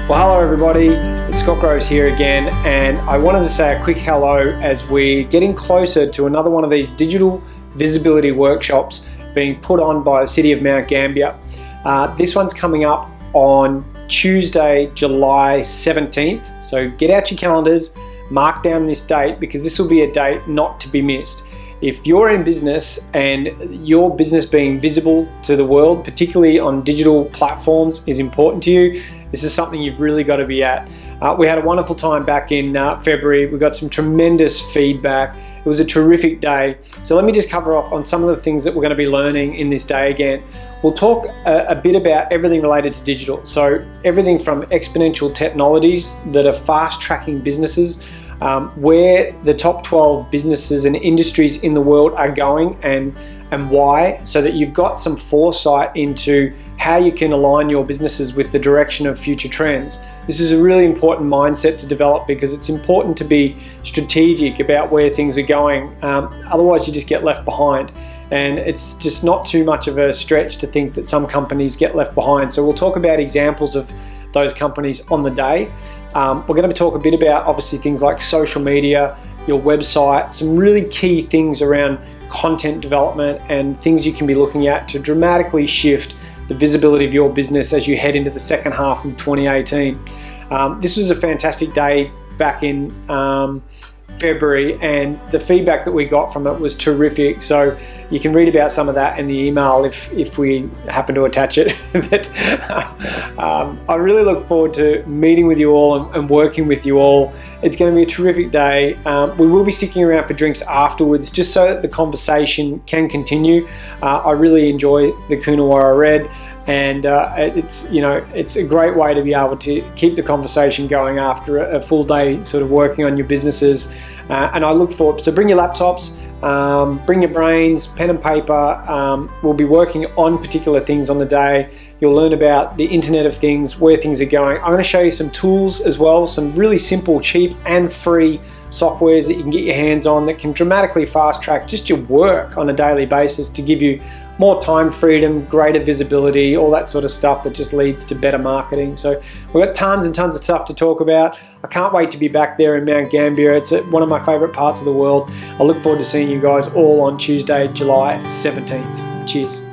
Well, hello everybody, it's Scott Groves here again, and I wanted to say a quick hello as we're getting closer to another one of these digital visibility workshops being put on by the city of Mount Gambier. This one's coming up on Tuesday, July 17th, so get out your calendars, mark down this date because this will be a date not to be missed. If you're in business and your business being visible to the world, particularly on digital platforms, is important to you, this is something you've really got to be at. We had a wonderful time back in February. We got some tremendous feedback. It was a terrific day. So let me just cover off on some of the things that we're going to be learning in this day again. We'll talk a bit about everything related to digital. So everything from exponential technologies that are fast tracking businesses, where the top 12 businesses and industries in the world are going and why, so that you've got some foresight into how you can align your businesses with the direction of future trends. This is a really important mindset to develop because it's important to be strategic about where things are going. Otherwise you just get left behind. And it's just not too much of a stretch to think that some companies get left behind. So we'll talk about examples of those companies on the day. We're going to talk a bit about obviously things like social media, your website, some really key things around content development and things you can be looking at to dramatically shift the visibility of your business as you head into the second half of 2018. This was a fantastic day back in February, and the feedback that we got from it was terrific. So you can read about some of that in the email if we happen to attach it. But I really look forward to meeting with you all and working with you all. It's going to be a terrific day. We will be sticking around for drinks afterwards just so that the conversation can continue. I really enjoy the Coonawarra Red. And it's a great way to be able to keep the conversation going after a full day sort of working on your businesses. And I look forward, so bring your laptops, bring your brains, pen and paper. We'll be working on particular things on the day. You'll learn about the Internet of Things, where things are going. I'm going to show you some tools as well, some really simple, cheap and free softwares that you can get your hands on that can dramatically fast track just your work on a daily basis to give you more time freedom, greater visibility, all that sort of stuff that just leads to better marketing. So we've got tons and tons of stuff to talk about. I can't wait to be back there in Mount Gambier. It's one of my favorite parts of the world. I look forward to seeing you guys all on Tuesday, July 17th. Cheers.